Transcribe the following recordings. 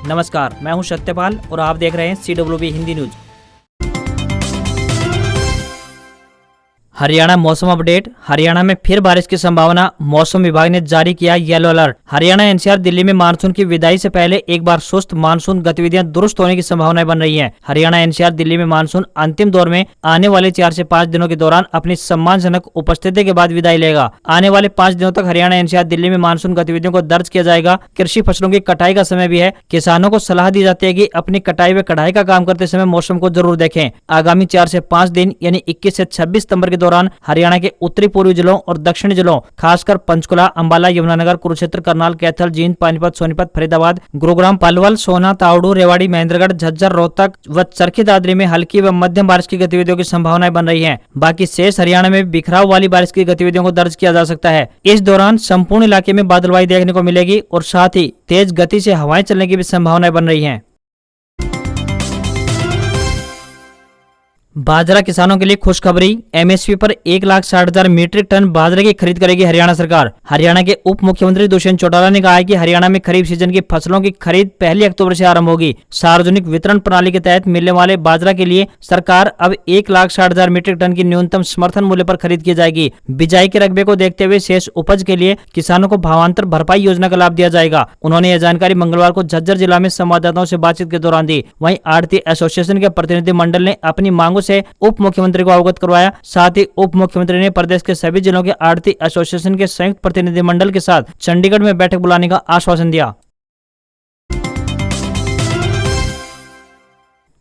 नमस्कार, मैं हूं सत्यपाल और आप देख रहे हैं CWB हिंदी न्यूज। हरियाणा मौसम अपडेट। हरियाणा में फिर बारिश की संभावना, मौसम विभाग ने जारी किया yellow alert. Haryana NCR Delhi में मानसून की विदाई से पहले एक बार सुस्त मानसून गतिविधियां दुरुस्त होने की संभावनाएं बन रही हैं। हरियाणा NCR दिल्ली में मानसून अंतिम दौर में आने वाले 4 से 5 दिनों के दौरान अपनी सम्मानजनक उपस्थिति के बाद विदाई लेगा। आने वाले 5 दिनों तक हरियाणा NCR दिल्ली में मानसून गतिविधियों को दर्ज किया जाएगा। कृषि फसलों की कटाई का समय भी है। किसानों को सलाह दी जाती है कि अपनी कटाई व कढ़ाई का काम करते समय मौसम को जरूर देखें। आगामी 4 से 5 दिन यानी 21 से 26 सितंबर के दौरान हरियाणा के उत्तरी पूर्वी जिलों और दक्षिणी जिलों खासकर पंचकुला, अंबाला, यमुनानगर, कुरुक्षेत्र, करनाल, कैथल, जींद, पानीपत, सोनीपत, फरीदाबाद, गुरुग्राम, पलवल, सोना, तावड़ू, रेवाड़ी, महेंद्रगढ़, झज्जर, रोहतक व चरखी दादरी में हल्की व मध्यम बारिश की गतिविधियों की संभावनाएं बन रही हैं। बाकी शेष हरियाणा में बिखराव वाली बारिश की गतिविधियों को दर्ज किया जा सकता है। इस दौरान संपूर्ण इलाके में बादलवाई देखने को मिलेगी और साथ ही तेज गति से हवाएं चलने की भी संभावनाएं बन रही हैं। बाजरा किसानों के लिए खुशखबरी। MSP पर 1,60,000 मीट्रिक टन बाजरे की खरीद करेगी हरियाणा सरकार। हरियाणा के उप मुख्यमंत्री दुष्यंत चौटाला ने कहा है कि हरियाणा में खरीफ सीजन की फसलों की खरीद 1 अक्टूबर से आरंभ होगी। सार्वजनिक वितरण प्रणाली के तहत मिलने वाले बाजरा के लिए सरकार अब 1,60,000 मीट्रिक टन की न्यूनतम समर्थन मूल्य पर खरीद की जाएगी। बिजाई के रकबे को देखते हुए शेष उपज के लिए किसानों को भावांतर भरपाई योजना का लाभ दिया जाएगा। उन्होंने यह जानकारी मंगलवार को झज्जर जिला में संवाददाताओं से बातचीत के दौरान दी। वहीं आढ़ती एसोसिएशन के प्रतिनिधि मंडल ने अपनी मांगों से उप मुख्यमंत्री को अवगत करवाया। साथ ही उप मुख्यमंत्री ने प्रदेश के सभी जिलों के आढ़ती एसोसिएशन के संयुक्त प्रतिनिधि मंडल के साथ चंडीगढ़ में बैठक बुलाने का आश्वासन दिया।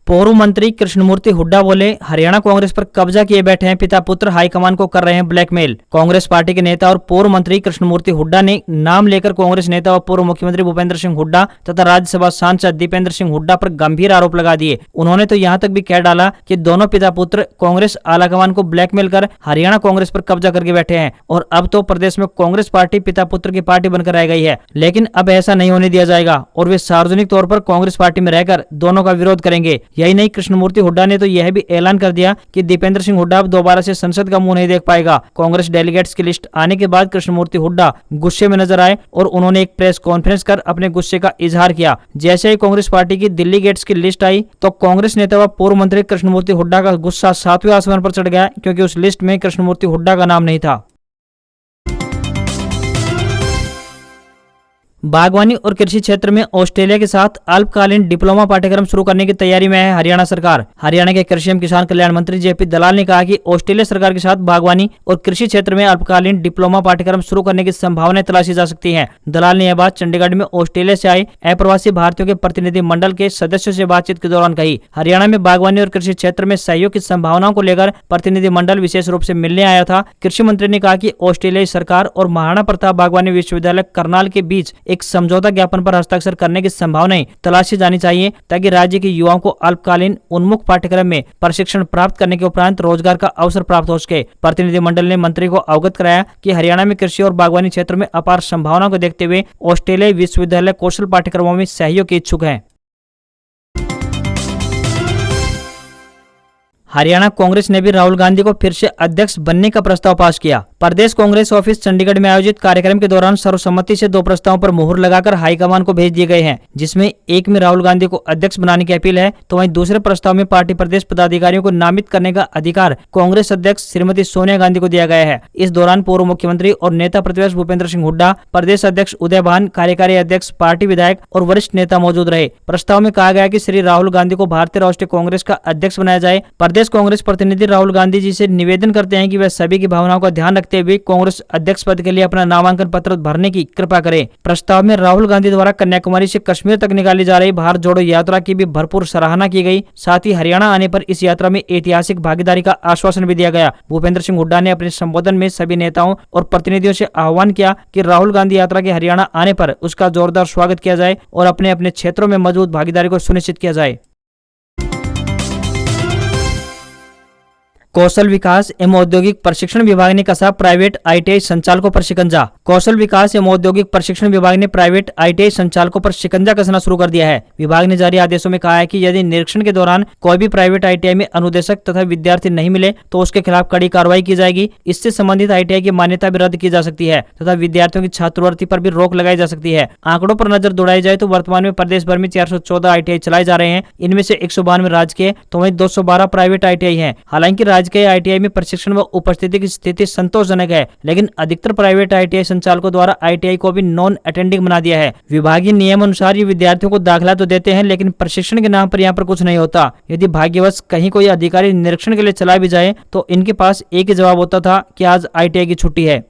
पूर्व मंत्री कृष्णमूर्ति हुड्डा बोले, हरियाणा कांग्रेस पर कब्जा किए बैठे हैं पिता पुत्र, हाईकमान को कर रहे हैं ब्लैकमेल। कांग्रेस पार्टी के नेता और पूर्व मंत्री कृष्णमूर्ति हुड्डा ने नाम लेकर कांग्रेस नेता और पूर्व मुख्यमंत्री भूपेंद्र सिंह हुड्डा तथा राज्यसभा सांसद दीपेंद्र सिंह हुड्डा पर गंभीर आरोप लगा दिए। उन्होंने तो यहां तक भी कह डाला कि दोनों पिता पुत्र कांग्रेस आलाकमान को ब्लैकमेल कर हरियाणा कांग्रेस पर कब्जा करके बैठे हैं और अब तो प्रदेश में कांग्रेस पार्टी पिता पुत्र की पार्टी बनकर रह गई है। लेकिन अब ऐसा नहीं होने दिया जाएगा और वे सार्वजनिक तौर पर कांग्रेस पार्टी में रहकर दोनों का विरोध करेंगे। यही नहीं, कृष्णमूर्ति हुड्डा ने तो यह भी ऐलान कर दिया कि दीपेंद्र सिंह हुड्डा अब दोबारा से संसद का मुंह नहीं देख पाएगा। कांग्रेस डेलीगेट्स की लिस्ट आने के बाद कृष्णमूर्ति हुड्डा गुस्से में नजर आए और उन्होंने एक प्रेस कॉन्फ्रेंस कर अपने गुस्से का इजहार किया। जैसे ही कांग्रेस पार्टी की दिल्ली गेट्स की लिस्ट आई तो कांग्रेस नेता व पूर्व मंत्री कृष्णमूर्ति हुड्डा का गुस्सा 7वें आसमान पर चढ़ गया, क्योंकि उस लिस्ट में कृष्णमूर्ति हुड्डा का नाम नहीं था। बागवानी और कृषि क्षेत्र में ऑस्ट्रेलिया के साथ अल्पकालीन डिप्लोमा पाठ्यक्रम शुरू करने की तैयारी में है हरियाणा सरकार। हरियाणा के कृषि एवं किसान कल्याण मंत्री JP दलाल ने कहा कि ऑस्ट्रेलिया सरकार के साथ बागवानी और कृषि क्षेत्र में अल्पकालीन डिप्लोमा पाठ्यक्रम शुरू करने की संभावनाएं तलाशी जा सकती हैं। दलाल ने यह बात चंडीगढ़ में ऑस्ट्रेलिया से आए अप्रवासी भारतीयों के प्रतिनिधि मंडल के सदस्यों से बातचीत के दौरान कही। हरियाणा में बागवानी और कृषि क्षेत्र में सहयोग की संभावनाओं को लेकर प्रतिनिधि मंडल विशेष रूप से मिलने आया था। कृषि मंत्री ने कहा कि ऑस्ट्रेलियाई सरकार और महाराणा प्रताप बागवानी विश्वविद्यालय करनाल के बीच एक समझौता ज्ञापन पर हस्ताक्षर करने की संभावनाएं तलाशी जानी चाहिए, ताकि राज्य के युवाओं को अल्पकालीन उन्मुख पाठ्यक्रम में प्रशिक्षण प्राप्त करने के उपरांत रोजगार का अवसर प्राप्त हो सके। प्रतिनिधि मंडल ने मंत्री को अवगत कराया कि हरियाणा में कृषि और बागवानी क्षेत्र में अपार संभावनाओं को देखते हुए ऑस्ट्रेलियाई विश्वविद्यालय कौशल पाठ्यक्रमों में सहयोग के इच्छुक है। हरियाणा कांग्रेस ने भी राहुल गांधी को फिर से अध्यक्ष बनने का प्रस्ताव पास किया। प्रदेश कांग्रेस ऑफिस चंडीगढ़ में आयोजित कार्यक्रम के दौरान सर्वसम्मति से 2 प्रस्तावों पर मुहर लगाकर हाईकमान को भेज दिए गए हैं, जिसमें एक में राहुल गांधी को अध्यक्ष बनाने की अपील है, तो वहीं दूसरे प्रस्ताव में पार्टी प्रदेश पदाधिकारियों को नामित करने का अधिकार कांग्रेस अध्यक्ष श्रीमती सोनिया गांधी को दिया गया है। इस दौरान पूर्व मुख्यमंत्री और नेता प्रतिपक्ष भूपेंद्र सिंह हुड्डा, प्रदेश अध्यक्ष उदय भान, कार्यकारी अध्यक्ष, पार्टी विधायक और वरिष्ठ नेता मौजूद रहे। प्रस्ताव में कहा गया कि श्री राहुल गांधी को भारतीय राष्ट्रीय कांग्रेस का अध्यक्ष बनाया जाए। प्रदेश कांग्रेस प्रतिनिधि राहुल गांधी जी से निवेदन करते हैं कि वह सभी की भावनाओं का ध्यान रखते हुए कांग्रेस अध्यक्ष पद के लिए अपना नामांकन पत्र भरने की कृपा करें। प्रस्ताव में राहुल गांधी द्वारा कन्याकुमारी से कश्मीर तक निकाली जा रही भारत जोड़ो यात्रा की भी भरपूर सराहना की गई। साथ ही हरियाणा आने पर इस यात्रा में ऐतिहासिक भागीदारी का आश्वासन भी दिया गया। भूपेंद्र सिंह हुड्डा ने अपने संबोधन में सभी नेताओं और प्रतिनिधियों से आह्वान किया कि राहुल गांधी यात्रा के हरियाणा आने पर उसका जोरदार स्वागत किया जाए और अपने अपने क्षेत्रों में मजबूत भागीदारी को सुनिश्चित किया जाए। कौशल विकास एवं औद्योगिक प्रशिक्षण विभाग ने कसा प्राइवेट आईटीआई संचालकों पर शिकंजा। कौशल विकास एवं औद्योगिक प्रशिक्षण विभाग ने प्राइवेट आईटीआई संचालकों पर शिकंजा कसना शुरू कर दिया है। विभाग ने जारी आदेशों में कहा है कि यदि निरीक्षण के दौरान कोई भी प्राइवेट आईटीआई में अनुदेशक तथा विद्यार्थी नहीं मिले तो उसके खिलाफ कड़ी कार्रवाई की जाएगी। इससे संबंधित आईटीआई की मान्यता भी रद्द की जा सकती है तथा विद्यार्थियों की छात्रवृत्ति पर भी रोक लगाई जा सकती है। आंकड़ों पर नजर दौड़ाई जाए तो वर्तमान में प्रदेश भर में 414 आईटीआई चलाए जा रहे हैं। इनमें से 192 राजकीय तो वहीं 212 प्राइवेट आईटीआई हैं। हालांकि राजकीय आईटीआई में प्रशिक्षण व उपस्थिति की स्थिति संतोषजनक है, लेकिन अधिकतर प्राइवेट आईटीआई संचालकों द्वारा आईटीआई को भी नॉन अटेंडिंग बना दिया है। विभागीय नियम अनुसार ये विद्यार्थियों को दाखिला तो देते हैं, लेकिन प्रशिक्षण के नाम पर यहाँ पर कुछ नहीं होता। यदि भाग्यवश कहीं कोई अधिकारी निरीक्षण के लिए चला भी जाए तो इनके पास एक ही जवाब होता था कि आज आईटीआई की छुट्टी है।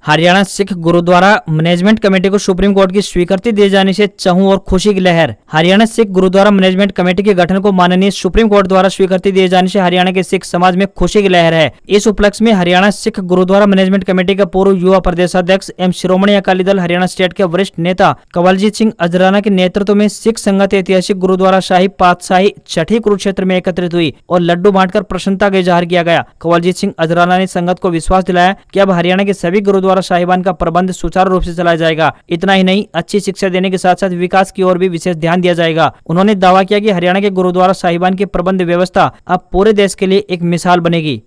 हरियाणा सिख गुरुद्वारा मैनेजमेंट कमेटी को सुप्रीम कोर्ट की स्वीकृति दिए जाने से चहुं और खुशी की लहर। हरियाणा सिख गुरुद्वारा मैनेजमेंट कमेटी के गठन को माननीय सुप्रीम कोर्ट द्वारा स्वीकृति दिए जाने से हरियाणा के सिख समाज में खुशी की लहर है। इस उपलक्ष्य में हरियाणा सिख गुरुद्वारा मैनेजमेंट कमेटी का पूर्व युवा प्रदेशाध्यक्ष एवं शिरोमणि अकाली दल हरियाणा स्टेट के वरिष्ठ नेता कंवलजीत सिंह अजराना के नेतृत्व में सिख संगत ऐतिहासिक गुरुद्वारा साहिब पातशाही छठी कुरुक्षेत्र में एकत्रित हुई और लड्डू बांटकर प्रसन्नता का इजहार किया गया। कंवलजीत सिंह अजराना ने संगत को विश्वास दिलाया कि अब हरियाणा के सभी गुरुद्वारा साहिबान का प्रबंध सुचारू रूप से चलाया जाएगा। इतना ही नहीं, अच्छी शिक्षा देने के साथ साथ विकास की ओर भी विशेष ध्यान दिया जाएगा। उन्होंने दावा किया कि हरियाणा के गुरुद्वारा साहिबान की प्रबंध व्यवस्था अब पूरे देश के लिए एक मिसाल बनेगी।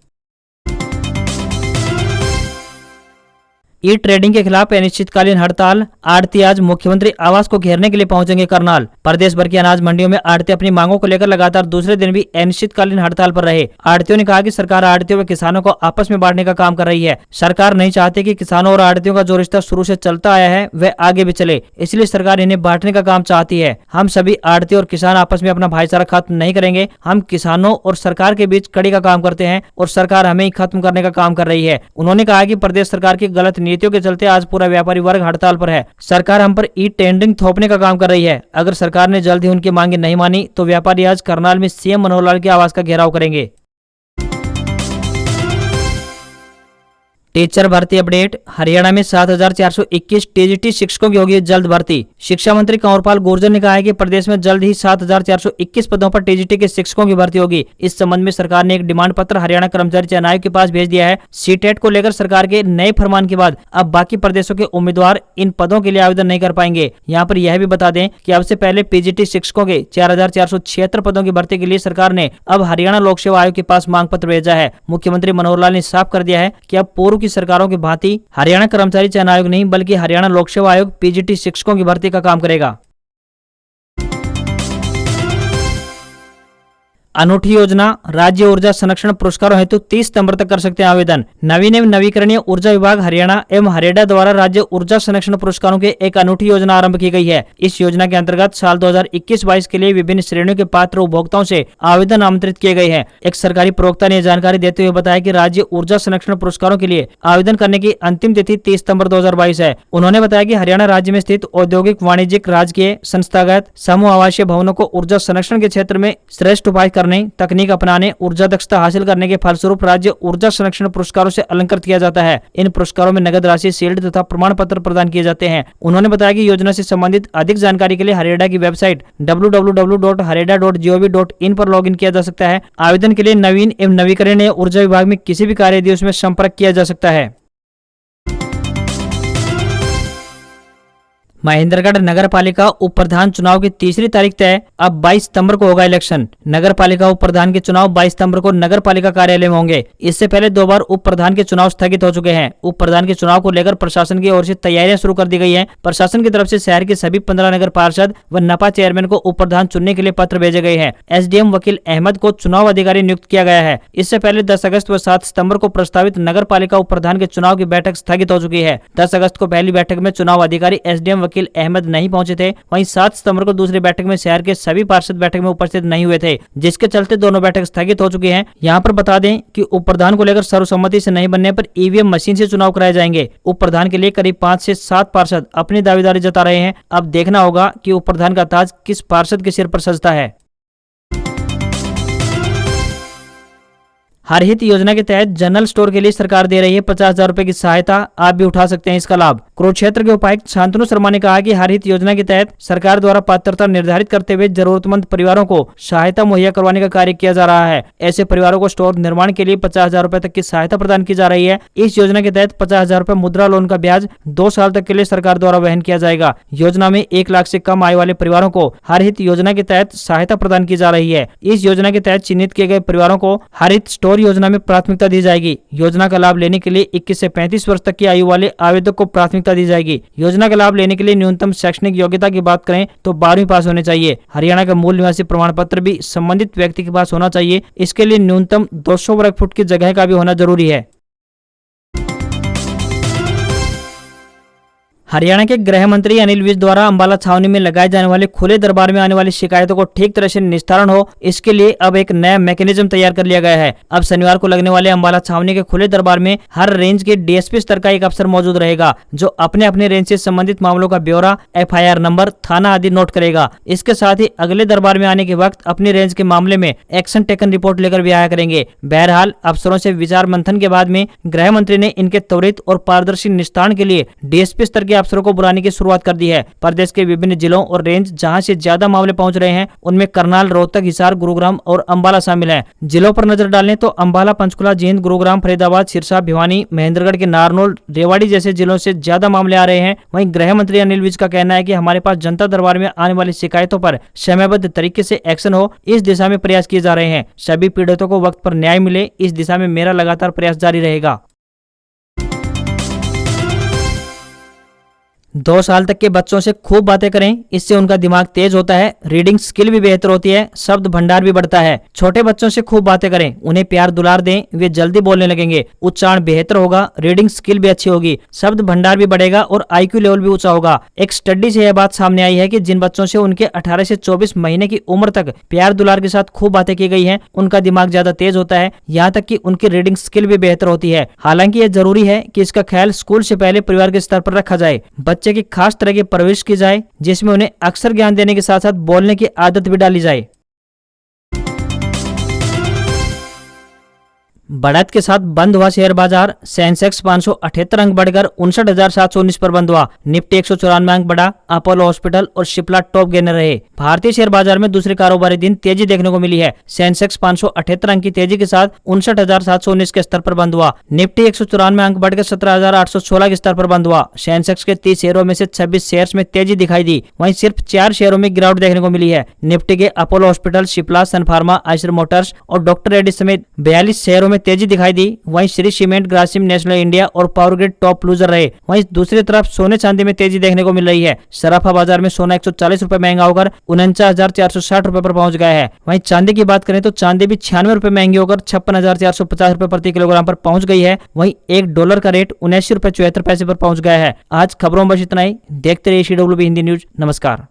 ई ट्रेडिंग के खिलाफ अनिश्चितकालीन हड़ताल। आड़ती आज मुख्यमंत्री आवास को घेरने के लिए पहुंचेंगे करनाल। प्रदेश भर की अनाज मंडियों में आड़ती अपनी मांगों को लेकर लगातार दूसरे दिन भी अनिश्चितकालीन हड़ताल पर रहे। आड़तियों ने कहा कि सरकार आड़तियों व किसानों को आपस में बांटने का काम कर रही है। सरकार नहीं चाहती कि किसानों और आड़तियों का जो रिश्ता शुरू से चलता आया है वह आगे भी चले, इसलिए सरकार इन्हें बांटने का काम चाहती है। हम सभी आड़ती और किसान आपस में अपना भाईचारा खत्म नहीं करेंगे। हम किसानों और सरकार के बीच कड़ी का काम करते हैं और सरकार हमें ही खत्म करने का काम कर रही है। उन्होंने कहा कि प्रदेश सरकार की गलत नीतियों के चलते आज पूरा व्यापारी वर्ग हड़ताल पर है। सरकार हम पर ई टेंडरिंग थोपने का काम कर रही है। अगर सरकार ने जल्द ही उनकी मांगे नहीं मानी तो व्यापारी आज करनाल में सीएम मनोहर लाल के आवास का घेराव करेंगे। टीचर भर्ती अपडेट। हरियाणा में 7,421 टीजीटी शिक्षकों की होगी जल्द भर्ती। शिक्षा मंत्री कंवरपाल गुर्जर ने कहा है कि प्रदेश में जल्द ही 7,421 पदों पर टीजीटी के शिक्षकों की भर्ती होगी। इस संबंध में सरकार ने एक डिमांड पत्र हरियाणा कर्मचारी चयन आयोग के पास भेज दिया है। सीटेट को लेकर सरकार के नए फरमान के बाद अब बाकी प्रदेशों के उम्मीदवार इन पदों के लिए आवेदन नहीं कर पाएंगे। यहाँ पर यह भी बता दें कि अब से पहले पीजीटी शिक्षकों के 4,476 पदों की भर्ती के लिए सरकार ने अब हरियाणा लोक सेवा आयोग के पास मांग पत्र भेजा है। मुख्यमंत्री मनोहर लाल ने साफ कर दिया है कि अब पूर्व की सरकारों की भांति हरियाणा कर्मचारी चयन आयोग नहीं बल्कि हरियाणा लोक सेवा आयोग पीजीटी शिक्षकों की भर्ती का काम करेगा। अनूठी योजना। राज्य ऊर्जा संरक्षण पुरस्कारों हेतु 30 सितंबर तक कर सकते हैं आवेदन। नवीन एवं नवीकरणीय ऊर्जा विभाग हरियाणा एवं हरेडा द्वारा राज्य ऊर्जा संरक्षण पुरस्कारों की एक अनूठी योजना आरंभ की गई है। इस योजना के अंतर्गत साल 2021-22 के लिए विभिन्न श्रेणियों के पात्र उपभोक्ताओं से आवेदन आमंत्रित किए गए हैं। एक सरकारी प्रवक्ता ने जानकारी देते हुए बताया कि राज्य ऊर्जा संरक्षण पुरस्कारों के लिए आवेदन करने की अंतिम तिथि 30 सितंबर 2022 है। उन्होंने बताया कि हरियाणा राज्य में स्थित औद्योगिक, वाणिज्यिक, राजकीय, संस्थागत, समूह आवासीय भवनों को ऊर्जा संरक्षण के क्षेत्र में श्रेष्ठ उपाय तकनीक अपनाने, ऊर्जा दक्षता हासिल करने के फलस्वरूप राज्य ऊर्जा संरक्षण पुरस्कारों से अलंकृत किया जाता है। इन पुरस्कारों में नगद राशि, शील्ड तथा प्रमाण पत्र प्रदान किए जाते हैं। उन्होंने बताया कि योजना से संबंधित अधिक जानकारी के लिए हरेडा की वेबसाइट www.hareda.gov.in पर लॉगिन किया जा सकता है। आवेदन के लिए नवीन एवं नवीकरणीय ऊर्जा विभाग में किसी भी कार्य दिवस में संपर्क किया जा सकता है। महेंद्रगढ़ नगर पालिका उप प्रधान चुनाव की तीसरी तारीख तय। अब 22 सितंबर को होगा इलेक्शन। नगर पालिका उप प्रधान के चुनाव 22 सितंबर को नगर पालिका कार्यालय में होंगे। इससे पहले 2 बार उप प्रधान के चुनाव स्थगित हो चुके हैं। उप प्रधान के चुनाव को लेकर प्रशासन की ओर से तैयारियां शुरू कर दी गई हैं। प्रशासन की तरफ से शहर के सभी 15 नगर पार्षद व नपा चेयरमैन को उप प्रधान चुनने के लिए पत्र भेजे गए हैं। एसडीएम वकील अहमद को चुनाव अधिकारी नियुक्त किया गया है। इससे पहले 10 अगस्त व 7 सितंबर को प्रस्तावित नगर पालिका उप प्रधान के चुनाव की बैठक स्थगित हो चुकी है। 10 अगस्त को पहली बैठक में चुनाव अधिकारी एसडीएम वकील अहमद नहीं पहुंचे थे। वहीं 7 सितंबर को दूसरी बैठक में शहर के सभी पार्षद बैठक में उपस्थित नहीं हुए थे, जिसके चलते दोनों बैठक स्थगित हो चुकी हैं। यहां पर बता दें कि उप प्रधान को लेकर सर्वसम्मति से नहीं बनने पर ईवीएम मशीन से चुनाव कराए जाएंगे। उप प्रधान के लिए करीब 5 से 7 पार्षद अपनी दावेदारी जता रहे हैं। अब देखना होगा कि उप प्रधान का ताज किस पार्षद के सिर पर सजता है। हर हित योजना के तहत जनरल स्टोर के लिए सरकार दे रही है 50,000 रुपए की सहायता। आप भी उठा सकते हैं इसका लाभ। कुरुक्षेत्र के उपायुक्त शांतनु शर्मा ने कहा कि हर हित योजना के तहत सरकार द्वारा पात्रता निर्धारित करते हुए जरूरतमंद परिवारों को सहायता मुहैया करवाने का कार्य किया जा रहा है। ऐसे परिवारों को स्टोर निर्माण के लिए 50,000 रुपए तक की सहायता प्रदान की जा रही है। इस योजना के तहत 50,000 रुपए मुद्रा लोन का ब्याज 2 साल तक के लिए सरकार द्वारा वहन किया जाएगा। योजना में 1 लाख से कम आय वाले परिवारों को हर हित योजना के तहत सहायता प्रदान की जा रही है। इस योजना के तहत चिन्हित किए गए परिवारों को हर हित स्टोर योजना में प्राथमिकता दी जाएगी। योजना का लाभ लेने के लिए 21 से 35 वर्ष तक की आयु वाले आवेदक को प्राथमिकता दी जाएगी। योजना का लाभ लेने के लिए न्यूनतम शैक्षणिक योग्यता की बात करें तो 12वीं पास होने चाहिए। हरियाणा का मूल निवासी प्रमाण पत्र भी संबंधित व्यक्ति के पास होना चाहिए। इसके लिए न्यूनतम 200 वर्ग फुट की जगह का भी होना जरूरी है। हरियाणा के गृह मंत्री अनिल विज द्वारा अंबाला छावनी में लगाए जाने वाले खुले दरबार में आने वाली शिकायतों को ठीक तरह से निस्तारण हो, इसके लिए अब एक नया मैकेनिज्म तैयार कर लिया गया है। अब शनिवार को लगने वाले अंबाला छावनी के खुले दरबार में हर रेंज के डीएसपी स्तर का एक अफसर मौजूद रहेगा, जो अपने अपने रेंज से संबंधित मामलों का ब्यौरा, FIR नंबर, थाना आदि नोट करेगा। इसके साथ ही अगले दरबार में आने के वक्त अपनी रेंज के मामले में एक्शन टेकन रिपोर्ट लेकर भी आया करेंगे। बहरहाल अफसरों से विचार मंथन के बाद में गृह मंत्री ने इनके त्वरित और पारदर्शी निस्तारण के लिए डीएसपी स्तर के अफसरों को बुलाने की शुरुआत कर दी है। प्रदेश के विभिन्न जिलों और रेंज जहां से ज्यादा मामले पहुंच रहे हैं, उनमें करनाल, रोहतक, हिसार, गुरुग्राम और अंबाला शामिल हैं। जिलों पर नजर डालें तो अंबाला, पंचकुला, जींद, गुरुग्राम, फरीदाबाद, सिरसा, भिवानी, महेंद्रगढ़ के नारनौल, रेवाड़ी जैसे जिलों से ज्यादा मामले आ रहे हैं। वहीं गृह मंत्री अनिल विज का कहना है कि हमारे पास जनता दरबार में आने वाली शिकायतों पर समयबद्ध तरीके से एक्शन हो, इस दिशा में प्रयास किए जा रहे हैं। सभी पीड़ितों को वक्त पर न्याय मिले, इस दिशा में मेरा लगातार प्रयास जारी रहेगा। 2 साल तक के बच्चों से खूब बातें करें, इससे उनका दिमाग तेज होता है, रीडिंग स्किल भी बेहतर होती है, शब्द भंडार भी बढ़ता है। छोटे बच्चों से खूब बातें करें, उन्हें प्यार दुलार दें, वे जल्दी बोलने लगेंगे, उच्चारण बेहतर होगा, रीडिंग स्किल भी अच्छी होगी, शब्द भंडार भी बढ़ेगा और IQ लेवल भी ऊंचा होगा। एक स्टडी से यह बात सामने आई है कि जिन बच्चों से उनके 18 से 24 महीने की उम्र तक प्यार दुलार के साथ खूब बातें की गई है, उनका दिमाग ज्यादा तेज होता है, यहाँ तक कि उनकी रीडिंग स्किल भी बेहतर होती है। हालांकि यह जरूरी है कि इसका ख्याल स्कूल से पहले परिवार के स्तर पर रखा जाए। बच्चे की खास तरह की परवरिश की जाए, जिसमें उन्हें अक्सर ज्ञान देने के साथ साथ बोलने की आदत भी डाली जाए। बढ़त के साथ बंद हुआ शेयर बाजार। सेंसेक्स 578 अंक बढ़कर 59,719 पर बंद हुआ। निफ्टी 194 अंक बढ़ा। अपोलो हॉस्पिटल और शिप्ला टॉप गेनर रहे। भारतीय शेयर बाजार में दूसरे कारोबारी दिन तेजी देखने को मिली है। सेंसेक्स 578 अंक की तेजी के साथ 59,719 के स्तर पर बंद हुआ। निफ्टी 194 अंक बढ़कर 17,816 के स्तर पर बंद हुआ। सेंसेक्स के 30 शेयरों में से 26 शेयर्स में तेजी दिखाई दी, वहीं सिर्फ 4 शेयरों में गिरावट देखने को मिली है। निफ्टी के अपोलो हॉस्पिटल, शिप्ला, सन फार्मा, आइसर मोटर्स और डॉक्टर रेड्डी समेत 42 शेयरों में तेजी दिखाई दी। वहीं Shri cement, Grasim, national India और पावर ग्रिड टॉप लूजर रहे। वहीं दूसरी तरफ सोने चांदी में तेजी देखने को मिल रही है। सराफा बाजार में सोना 140 रुपए महंगा होकर 49,460 रुपए पर पहुंच गया है। वहीं चांदी की बात करें तो चांदी भी 96 रुपए महंगी होकर 56,450 रुपए प्रति किलोग्राम पर पहुंच गई है। वहीं $1 का रेट 79 रुपए 74 पैसे पर पहुंच गया है। आज खबरों में बस इतना ही। देखते रहिए CWB हिंदी न्यूज। नमस्कार।